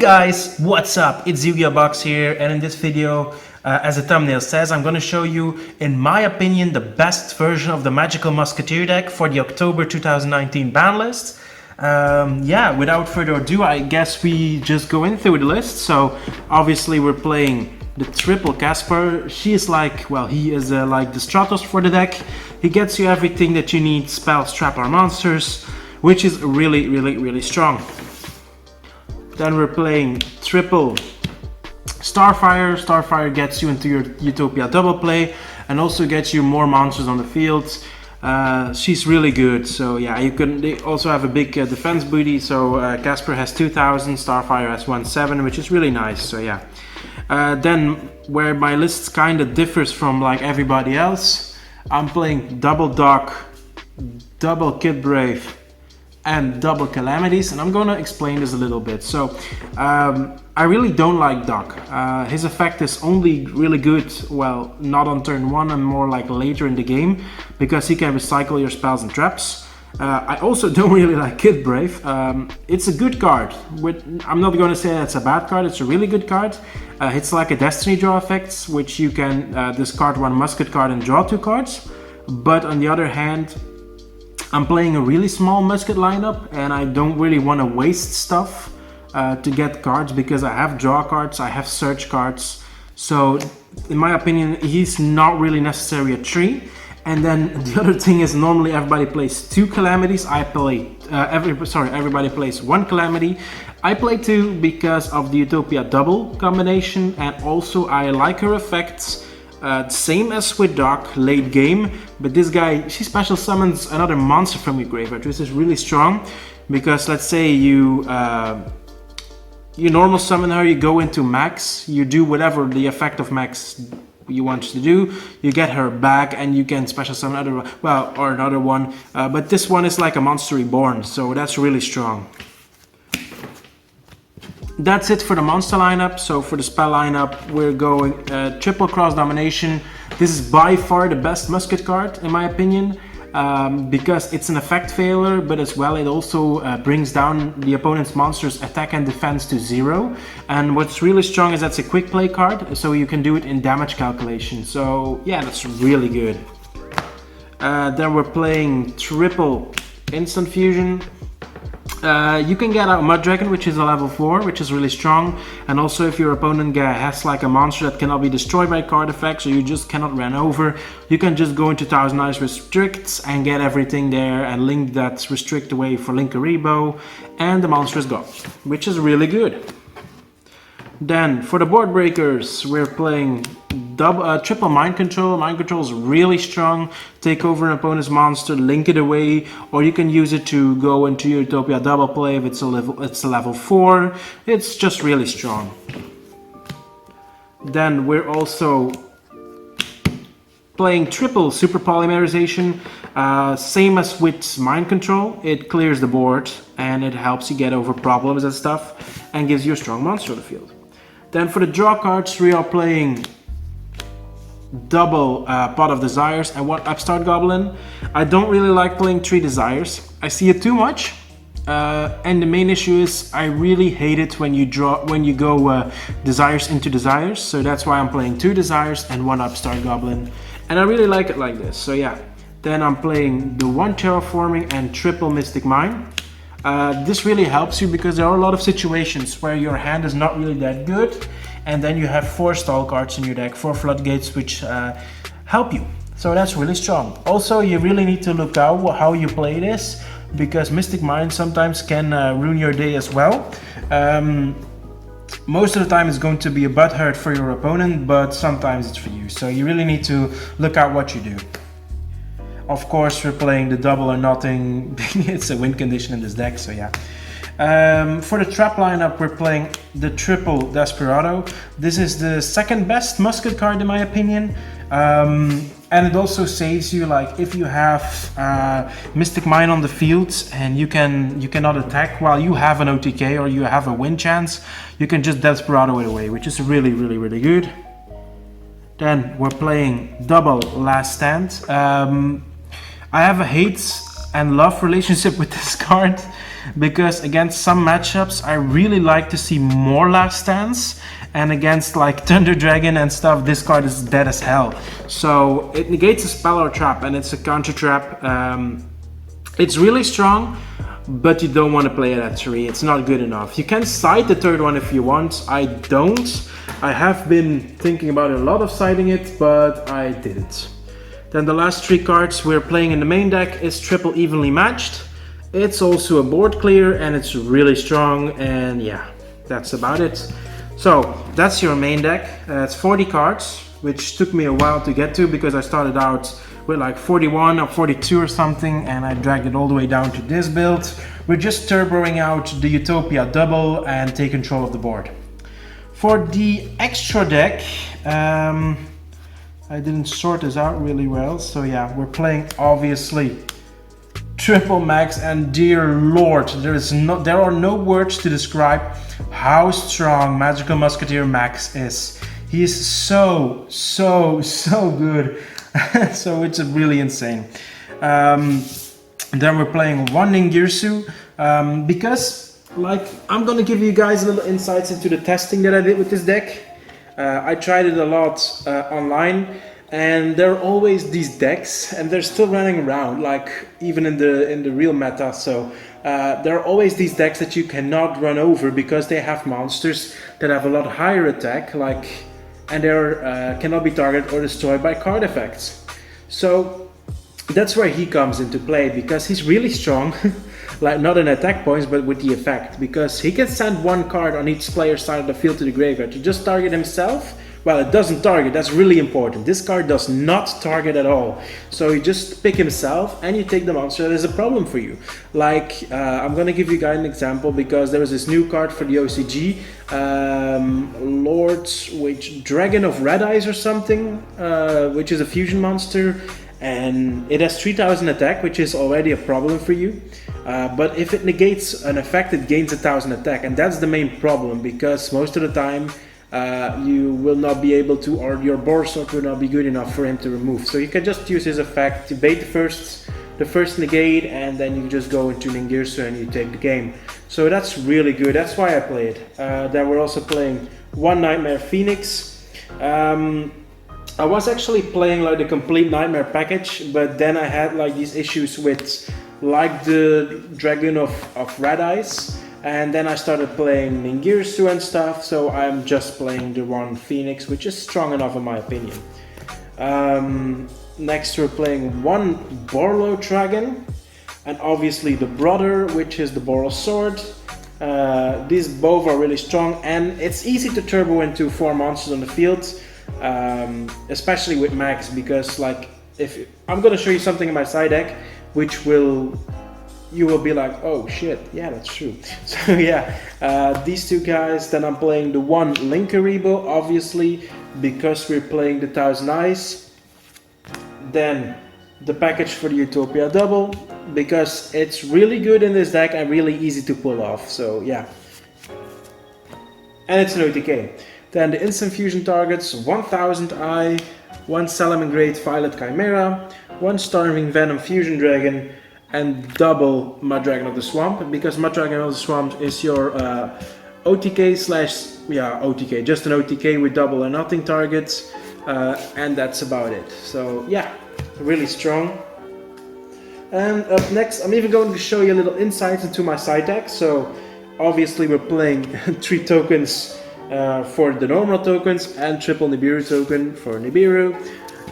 guys, what's up? It's Yu-Gi-Oh! Box here, and in this video, as the thumbnail says, I'm going to show you, in my opinion, the best version of the Magical Musketeer deck for the October 2019 ban list. Yeah, without further ado, I guess we just go in through the list. So, obviously we're playing the triple Casper. She is like, well, he is like the Stratos for the deck. He gets you everything that you need, spells, trap, or monsters, which is really strong. Then we're playing triple Starfire. Starfire gets you into your Utopia double play and also gets you more monsters on the field. She's really good. So yeah, they also have a big defense booty. So Casper has 2000, Starfire has 17, which is really nice. So yeah. Then where my list kind of differs from like everybody else, I'm playing double Doc, double Kid Brave, and double Calamities, and I'm gonna explain this a little bit. So I really don't like Doc. His effect is only really good, well, not on turn 1 and more like later in the game, because he can recycle your spells and traps. I also don't really like Kid Brave. It's a good card. I'm not gonna say that's a bad card, it's a really good card. It's like a Destiny draw effect, which you can discard one musket card and draw 2 cards. But on the other hand, I'm playing a really small musket lineup and I don't really want to waste stuff to get cards, because I have draw cards, I have search cards. So in my opinion, he's not really necessarily a tree. And then the other thing is, normally everybody plays 2 Calamities. I play everybody plays 1 Calamity. I play 2 because of the Utopia double combination, and also I like her effects. Same as with Doc, late game, but this guy, she special summons another monster from your graveyard, which is really strong, because let's say you normal summon her, you go into max, you do whatever the effect of max you want to do, you get her back, and you can special summon another one, but this one is like a monster reborn, so that's really strong. That's it for the monster lineup. So for the spell lineup, we're going triple cross domination. This is by far the best musket card in my opinion, because it's an effect failure, but as well it also brings down the opponent's monster's attack and defense to 0. And what's really strong is that's a quick play card, so you can do it in damage calculation. So yeah, that's really good. Then we're playing triple instant fusion. You can get out Mud Dragon, which is a level 4, which is really strong. And also if your opponent has like a monster that cannot be destroyed by card effects, or you just cannot run over, you can just go into Thousand Eyes Restricts and get everything there and link that restrict away for Linkaribo, and the monster is gone, which is really good. Then for the board breakers, we're playing triple Mind Control. Mind Control is really strong. Take over an opponent's monster, link it away, or you can use it to go into your Utopia double play if it's a level 4. It's just really strong. Then we're also playing triple Super Polymerization. Same as with Mind Control, it clears the board and it helps you get over problems and stuff, and gives you a strong monster on the field. Then for the draw cards, we are playing double Pot of Desires and 1 Upstart Goblin. I don't really like playing 3 Desires. I see it too much. And the main issue is I really hate it when you go Desires into Desires. So that's why I'm playing 2 Desires and 1 Upstart Goblin. And I really like it like this. So yeah. Then I'm playing the 1 Terraforming and triple Mystic Mine. This really helps you because there are a lot of situations where your hand is not really that good, and then you have 4 stall cards in your deck, 4 floodgates, which help you. So that's really strong. Also, you really need to look out how you play this, because Mystic Mine sometimes can ruin your day as well. Most of the time it's going to be a butt hurt for your opponent, but sometimes it's for you. So you really need to look out what you do. Of course, we're playing the double or nothing. It's a win condition in this deck, so yeah. For the trap lineup, we're playing the triple Desperado. This is the second best musket card in my opinion. And it also saves you, like if you have Mystic Mine on the field and you cannot attack while you have an OTK or you have a win chance, you can just Desperado it away, which is really good. Then we're playing double Last Stand. I have a hate and love relationship with this card. because against some matchups I really like to see more last stands, and against like Thunder Dragon and stuff, this card is dead as hell. So it negates a spell or trap, and it's a counter trap. It's really strong, but you don't want to play it at 3. It's not good enough. You can side the third one if you want. I don't. I have been thinking about a lot of siding it, but I didn't. Then the last 3 cards we're playing in the main deck is Triple Evenly Matched. It's also a board clear, and it's really strong, and yeah, that's about it. So that's your main deck. It's 40 cards, which took me a while to get to because I started out with like 41 or 42 or something, and I dragged it all the way down to this build. We're just turboing out the Utopia double and take control of the board. For the extra deck, I didn't sort this out really well, so yeah, we're playing obviously Triple Max, and dear lord, there are no words to describe how strong Magical Musketeer Max is. He is so good. So it's really insane. Then we're playing one Ningirsu, because like I'm gonna give you guys a little insights into the testing that I did with this deck. I tried it a lot online, and there are always these decks, and they're still running around, like even in the real meta. So there are always these decks that you cannot run over because they have monsters that have a lot higher attack, like, and they cannot be targeted or destroyed by card effects. So that's where he comes into play, because he's really strong, like not in attack points, but with the effect, because he can send 1 card on each player's side of the field to the graveyard to just target himself. Well, it doesn't target, that's really important. This card does not target at all. So you just pick himself and you take the monster that is a problem for you. Like, I'm gonna give you guys an example, because there was this new card for the OCG, which Dragon of Red Eyes or something, which is a fusion monster, and it has 3000 attack, which is already a problem for you. But if it negates an effect, it gains 1000 attack, and that's the main problem, because most of the time you will not be able to, or your board sort will not be good enough for him to remove. So you can just use his effect to bait the first negate, and then you just go into Ningirsu and you take the game. So that's really good. That's why I play it. Then we're also playing one Nightmare Phoenix. I was actually playing like the complete Nightmare package, but then I had like these issues with like the Dragon of Red Eyes, and then I started playing Ningirsu and stuff, so I'm just playing the one Phoenix, which is strong enough in my opinion. Next we're playing one Borlo Dragon, and obviously the brother, which is the Boros Sword. These both are really strong, and it's easy to turbo into 4 monsters on the field, especially with Max, because like if I'm gonna show you something in my side deck, which you will be like, oh shit, yeah, that's true. So yeah, these 2 guys. Then I'm playing the one Linkaribo, obviously, because we're playing the 1000 Eyes. Then the package for the Utopia double, because it's really good in this deck and really easy to pull off. So yeah, and it's an OTK. Then the instant fusion targets: 1000 Eye, one Salamangreat Violet Chimera, one Starving Venom Fusion Dragon, and double Mud Dragon of the Swamp, because Mud Dragon of the Swamp is your OTK slash, yeah, OTK, just an OTK with double or nothing targets, and that's about it. So yeah, really strong. And up next, I'm even going to show you a little insight into my side deck. So obviously we're playing 3 tokens for the normal tokens and triple Nibiru token for Nibiru,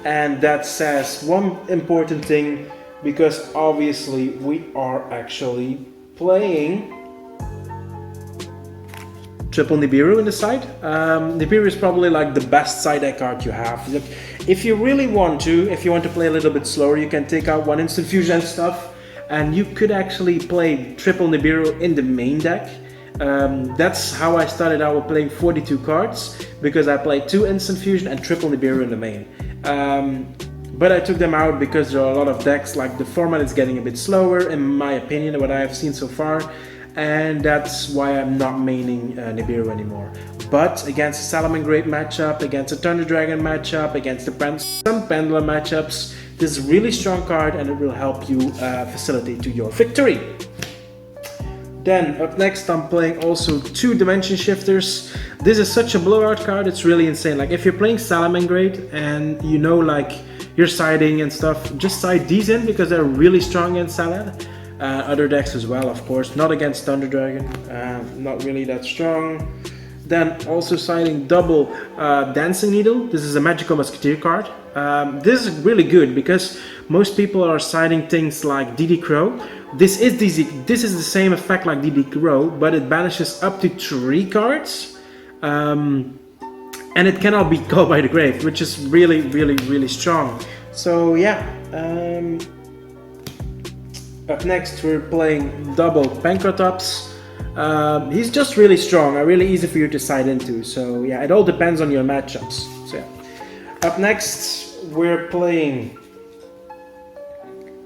and that says one important thing, because obviously we are actually playing triple Nibiru in the side. Nibiru is probably like the best side deck card you have. If you really want to, if you want to play a little bit slower, you can take out one instant fusion and stuff, and you could actually play triple Nibiru in the main deck. That's how I started out with playing 42 cards, because I played 2 instant fusion and triple Nibiru in the main. But I took them out because there are a lot of decks, like the format is getting a bit slower in my opinion, what I have seen so far, and that's why I'm not maining Nibiru anymore. But against a Salamangreat matchup, against a Thunder Dragon matchup, against some Pendulum matchups, this is a really strong card, and it will help you facilitate to your victory. Then up next I'm playing also 2 Dimension Shifters. This is such a blowout card, it's really insane. Like if you're playing Salamangreat and you know like you're siding and stuff, just side these in because they're really strong against Salad. Other decks as well, of course, not against Thunder Dragon, not really that strong. Then also siding double Dancing Needle. This is a Magical Musketeer card. This is really good because most people are siding things like DD Crow. This is the same effect like DD Crow, but it banishes up to 3 cards. And it cannot be called by the grave, which is really strong. So yeah, up next we're playing double Pancratops. He's just really strong, really easy for you to side into. So yeah, it all depends on your matchups. So yeah. Up next we're playing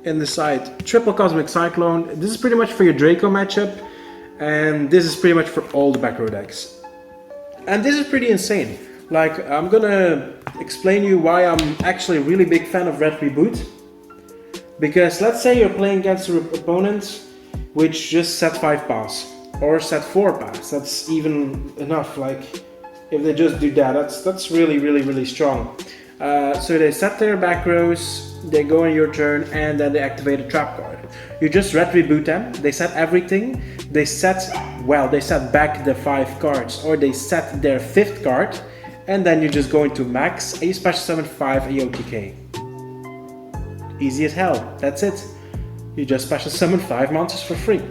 in the side triple Cosmic Cyclone. This is pretty much for your Draco matchup, and this is pretty much for all the back row decks. And this is pretty insane. Like, I'm gonna explain you why I'm actually a really big fan of Red Reboot. Because let's say you're playing against an opponent which just set 5 pass or set 4 pass. That's even enough. Like, if they just do that, that's really strong. So they set their back rows, they go on your turn, and then they activate a trap card. You just Red Reboot them, they set everything, they set back the 5 cards, or they set their 5th card, and then you just go into max, and you special summon 5 AOTK. Easy as hell, that's it. You just special summon 5 monsters for free.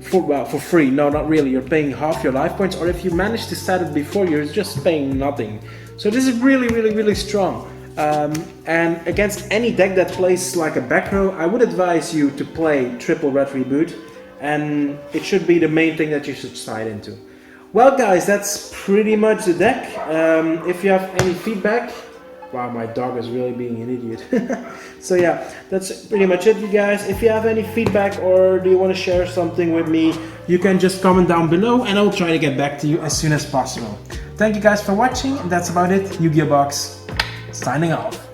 For free, no, not really, you're paying half your life points, or if you manage to set it before, you're just paying nothing. So this is really strong. And against any deck that plays like a back row, I would advise you to play triple Red Reboot, and it should be the main thing that you should side into. Well guys, that's pretty much the deck. If you have any feedback, wow, my dog is really being an idiot. So yeah, that's pretty much it, you guys. If you have any feedback or do you want to share something with me, you can just comment down below and I will try to get back to you as soon as possible. Thank you guys for watching. That's about it. Yu-Gi-Oh! Box signing off.